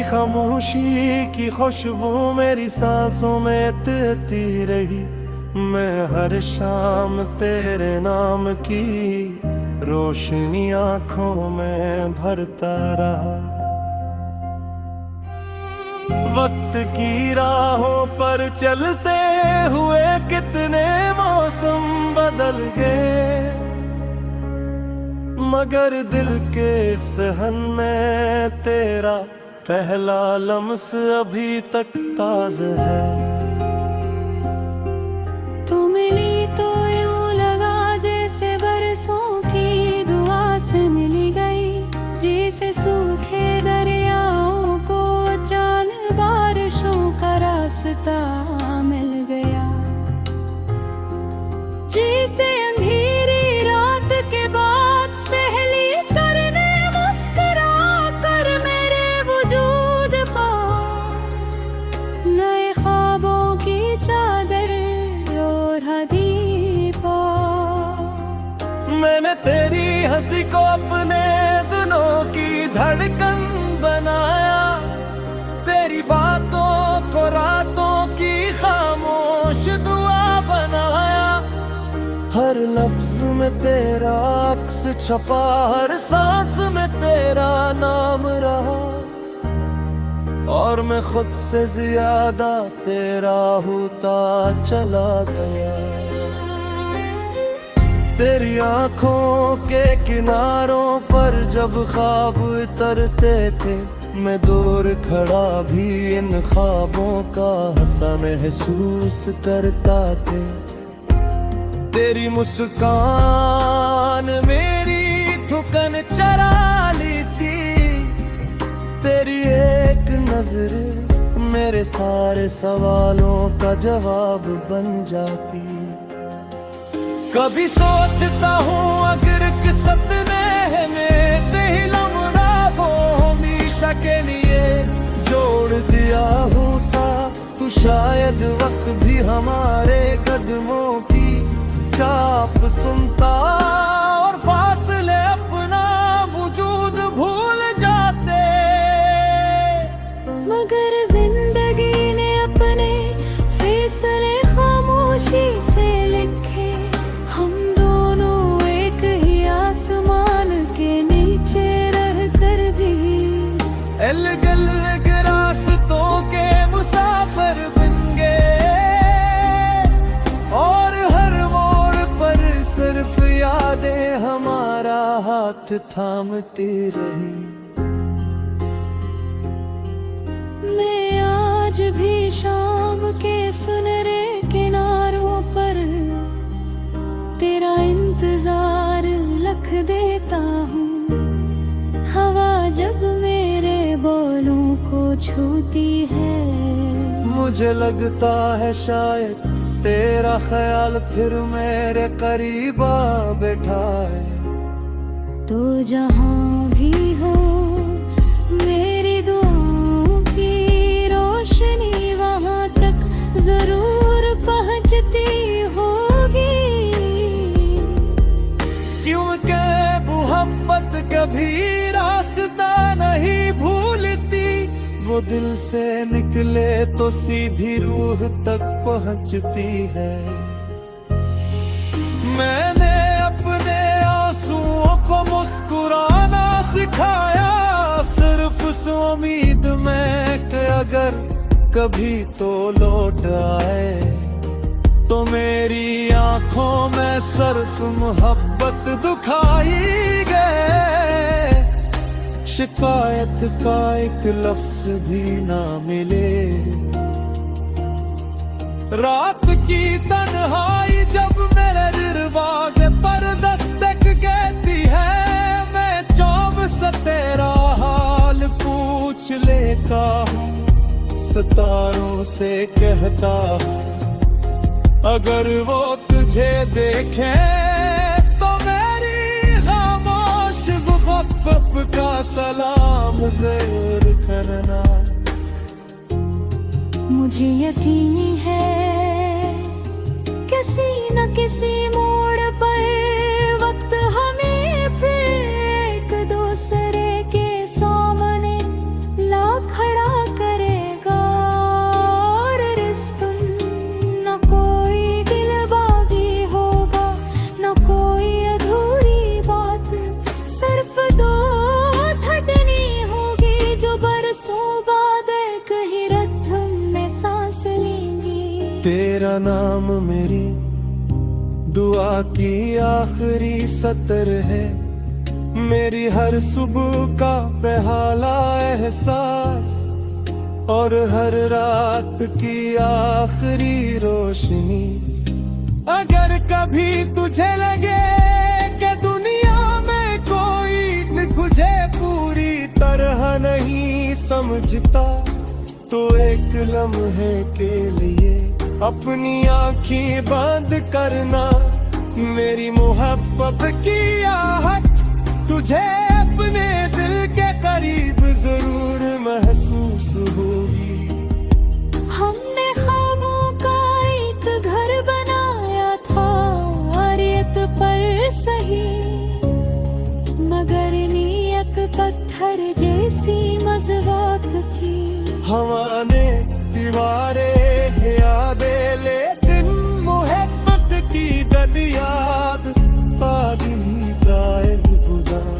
तेरी खामोशी की खुशबू मेरी सांसों में तैरती रही। मैं हर शाम तेरे नाम की रोशनी आंखों में भरता रहा। वक्त की राहों पर चलते हुए कितने मौसम बदल गए, मगर दिल के सहन में तेरा पहला लम्स अभी तक ताज़ा है। तू मिली तो यूं लगा जैसे बरसों की दुआ से मिली गई, जैसे सूखे दरियाओं को अचानक बारिशों का रास्ता मिल गया, जैसे अंधेरी रात के बाद पहली करने मुस्कुरा कर मेरे वजूद पर नए ख्वाबों की चादर ओढ़ा दी पर। मैंने तेरी हंसी को अपने दिलों की धड़कन बनाया, तेरी बातों को रातों की खामोश दुआ बनाया। हर लफ्ज में तेरा अक्स छपा, हर सांस में तेरा नाम रहा, और मैं खुद से ज्यादा तेरा होता चला गया। तेरी आंखों के किनारों पर जब ख्वाब उतरते थे, मैं दूर खड़ा भी इन ख्वाबों का हंसा महसूस करता थे। तेरी मुस्कान मेरी थुकन चरा ली थी, तेरी एक नजर मेरे सारे सवालों का जवाब बन जाती। कभी सोचता हूँ अगर किस्मत ने हमें दिलम हमेशा के लिए जोड़ दिया होता, तो शायद वक्त भी हमारे कदमों की चाप सुनता और फासले अपना वजूद भूल जाते। मगर जिंदगी ने अपने फैसले खामोशी से लिखे, हम दोनों एक ही आसमान के नीचे रह कर भी अलग अलग रास्तों के मुसाफिर बन गए, और हर मोड़ पर सिर्फ यादें हमारा हाथ थामती रही। मैं आज भी शाम के सुनहरे किनारों पर तेरा इंतजार लिख देता हूँ। हवा जब मेरे बोलों को छूती है, मुझे लगता है शायद तेरा ख्याल फिर मेरे करीब आ बैठा है। तो जहाँ भी हो मेरी दुआओं की रोशनी वहाँ तक जरूर पहुँचती होगी, क्योंकि मोहब्बत कभी रास्ता नहीं भूलती, वो दिल से निकले तो सीधी रूह तक पहुँचती है। मैंने अपने आंसुओं को मुस्कुराना सिखाया, सिर्फ उस उम्मीद में कि अगर कभी तो लौट आए, तो मेरी आंखों में सिर्फ मोहब्बत दुखाई गए, शिकायत का एक लफ्ज भी ना मिले। रात की तन्हाई जब मेरे दरवाजे पर दस्तक देती है, मैं चौब से तेरा हाल पूछ लेता हूँ, सितारों से कहता हूँ अगर वो तुझे देखे तो मेरी खामोश मुहब्बत का सलाम जरूर करना। मुझे यकीन है किसी न किसी मोड़ पर वक्त हमें फिर एक दूसरे के सामने ला खड़ा बरसों बाद एक ही रत्म में सांस लेंगी। तेरा नाम मेरी दुआ की आखिरी सतर है, मेरी हर सुबह का पहला एहसास और हर रात की आखिरी रोशनी। अगर कभी तुझे लगे कि दुनिया में कोई तुझे पूरी तरह नहीं समझता, तो एक लम्हे के लिए अपनी आँखें बंद करना। मेरी मोहब्बत की आहट तुझे अपने दिल के करीब जरूर महसूस होगी। हमने ख्वाबों का एक घर बनाया था रेत पर सही, मगर नीयत पत्थर जैसी मज़बूत थी। हवा ने दीवारें यादें, लेकिन मोहब्बत की दर्द याद पागी गायब गुज़ार।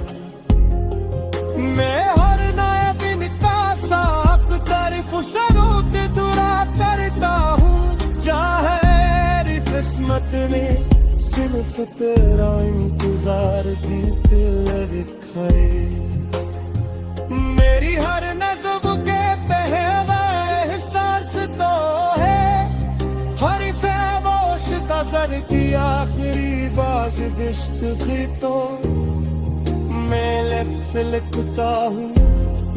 मैं हर नए दिन का साफ तारीफ शरूत दुआ करता हूँ, चाहे किस्मत में सिर्फ तेरा इंतजार भी दिल रखाए। मेरी हर नज़्म के पहला एहसास तो है, हर फ़ामोश नज़र की आखिरी बाज़ की तो मैं लफ्ज़ लिखता हूँ,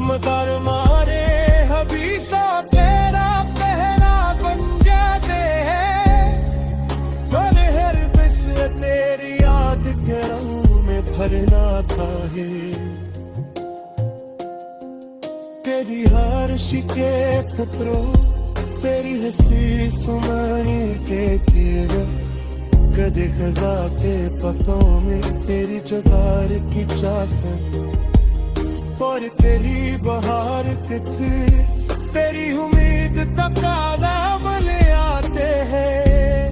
मगर मारे हमेशा तेरा पहला बन जाते हैं। मैंने हर बिस्र तेरी याद के रंग में भरना था है, तेरी हर शिकायत खतरों, तेरी हंसी सुनाई के तेरे कदे खजा के पतों में तेरी जुगार की चाहत, और तेरी बहार किथे तेरी उम्मीद तक नाम ले आते हैं।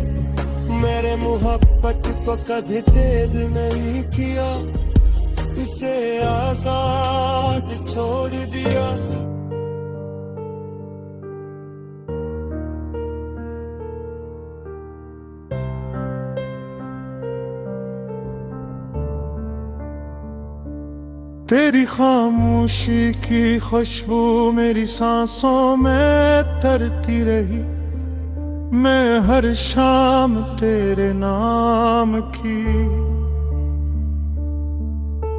मेरे मोहब्बत को कभी कैद नहीं किया, इसे आजाद छोड़ दिया। तेरी खामोशी की खुशबू मेरी सांसों में तरती रही, मैं हर शाम तेरे नाम की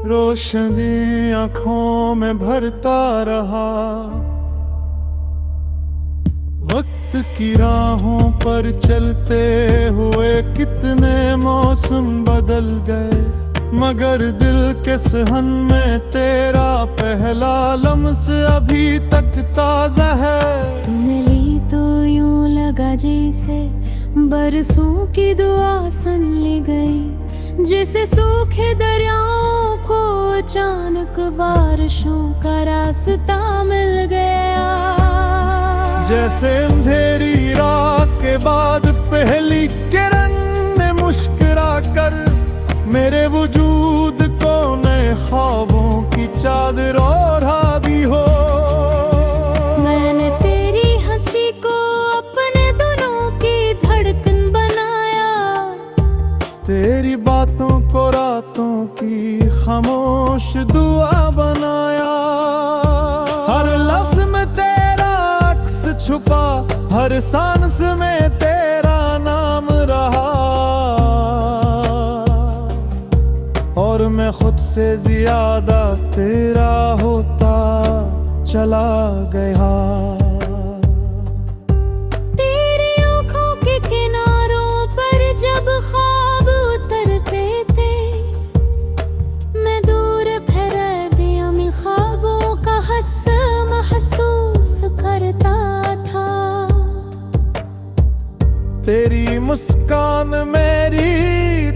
रोशनी आँखों में भरता रहा। वक्त की राहों पर चलते हुए कितने मौसम बदल गए, मगर दिल के सहन में तेरा पहला लम्स अभी तक ताजा है। तूने ली तो यूं लगा जैसे बरसों की दुआ सुन ली गई, जैसे सूखे दरियाओं को अचानक बारिशों का रास्ता मिल गया। जैसे अंधेरी रात के बाद पहली किरण ने मुस्कुरा कर मेरे वजूद को नए ख्वाबों की चादर ओढ़ा दी हो। मैंने तेरी हंसी को अपने दिलों की धड़कन बनाया, तेरी बातों को रातों की खामोश दुआ बनाया। हर लफ्ज में तेरा अक्स छुपा, हर सांस में तेरा नाम रहा, और मैं खुद से ज्यादा तेरा होता चला गया। तेरी आँखों के किनारों पर जब ख्वाब उतरते थे, मैं दूर फहरा दिया मैं ख्वाबों का हस महसूस करता था। तेरी मुस्कान मेरी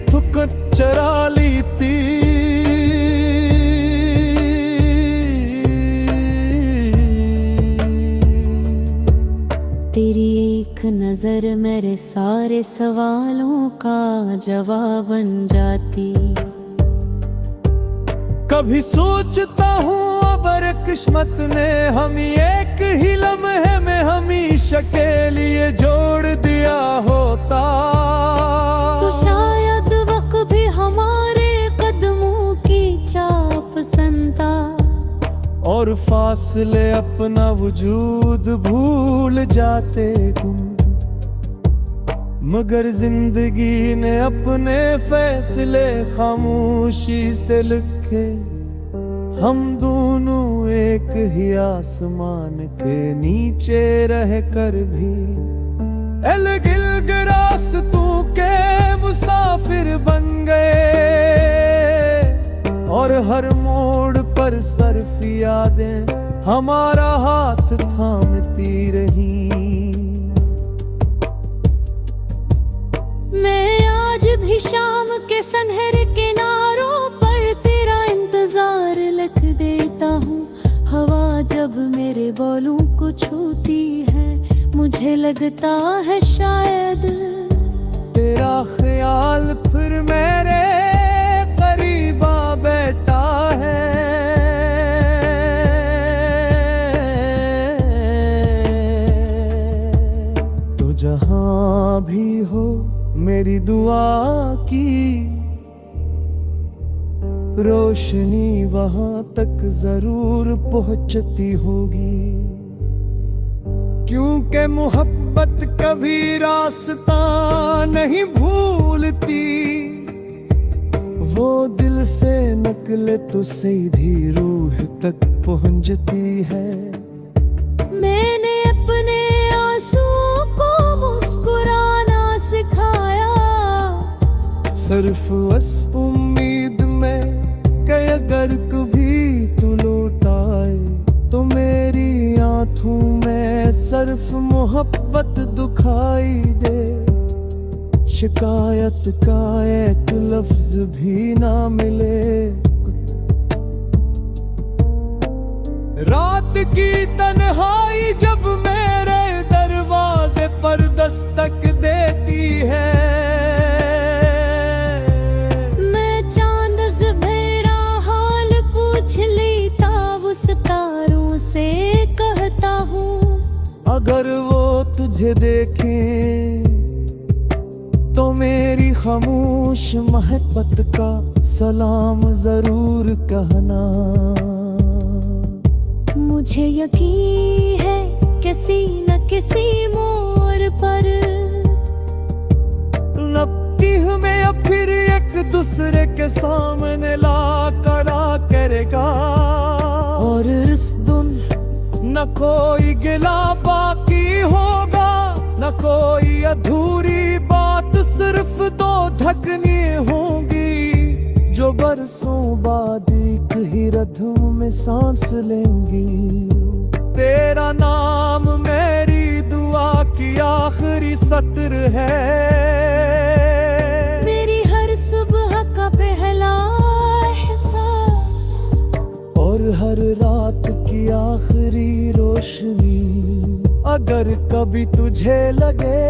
थुक चरा ली थी, तेरी एक नजर मेरे सारे सवालों का जवाब बन जाती। कभी सोचता हूँ अबर किस्मत ने हम एक ही लम्हे में हमेशा के लिए जोड़ दिया होता। तो शायद वक्त भी हमारे कदमों की चाप संता, और फासले अपना वजूद भूल जाते तुम। मगर जिंदगी ने अपने फैसले खामोशी से लिखे। हम दोनों एक ही आसमान के नीचे रह कर भी गिरास्तों के मुसाफिर बन गए। और हर मोड़ पर सिर्फ यादें हमारा हाथ थामती रही। मैं आज भी शाम के सनहरे किनारों पर तेरा इंतजार लिख देता हूँ। हवा जब मेरे बालों को छूती है, मुझे लगता है शायद तेरा ख्याल फिर मेरे करीब आ बैठा है। तो जहां भी हो मेरी दुआ की रोशनी वहां तक जरूर पहुंचती होगी। क्योंकि मोहब्बत कभी रास्ता नहीं भूलती। वो दिल से निकले तो सीधी रूह तक पहुंचती है। मैंने अपने आंसुओं को मुस्कुराना सिखाया, सिर्फ उस उम्मीद में कि अगर कभी तू लौट आए तो मेरी आंखों में सिर्फ मोहब्बत दिखाई दे। शिकायत का एक लफ्ज भी ना मिले। रात की तन्हाई जब मेरे दरवाजे पर दस्तक देती है, मैं चांद से मेरा हाल पूछ लेता, उस तारों से कहता हूँ अगर वो तुझे देखें तो मेरी खामोश मोहब्बत का सलाम जरूर कहना। मुझे यकीन है किसी न किसी मोड़ पर नब्ती हमें फिर एक दूसरे के सामने ला खड़ा करेगा। और इस दिन न कोई गिला बाकी होगा, न कोई अधूरी बात, सिर्फ दो धकनी होंगी जो बरसों बाद एक ही रध्म में सांस लेंगी। तेरा नाम मेरी दुआ की आखिरी सत्र है। मेरी हर सुबह का पहला एहसास और हर रात की आखिरी रोशनी। अगर कभी तुझे लगे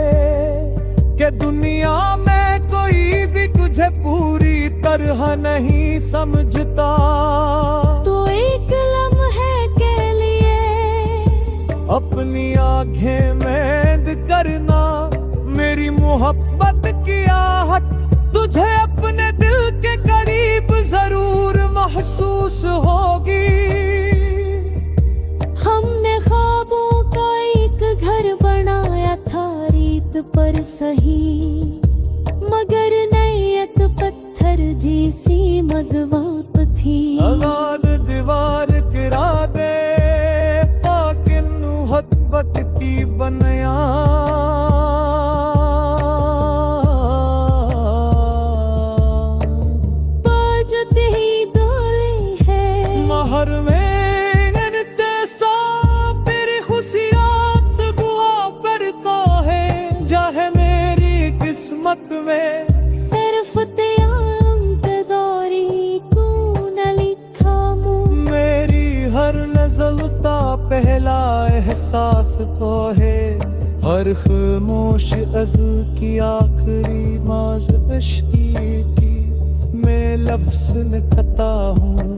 कि दुनिया में कोई भी तुझे पूरी तरह नहीं समझता, तो एक लम्हे के लिए अपनी आंखें बंद करना। मेरी मोहब्बत की आहट तुझे अपने दिल के करीब जरूर महसूस होगी। हमने ख्वाबों का एक घर बनाया था रेत पर सही, मगर नैयत पत्थर जैसी मज़वाप थी। आज़ाद दीवार गिरा दे ताकि मोहब्बत की बनया। बाजुत ही डोली है महर में किस्मत में सिर्फ तेरा इंतज़ारी क्यों न लिखा मुँह। मेरी हर नज़लता पहला एहसास तो है। हर खामोश अज़ल की आखिरी माज़ इश्क़ी की मैं लफ्ज़ लिखता हूँ।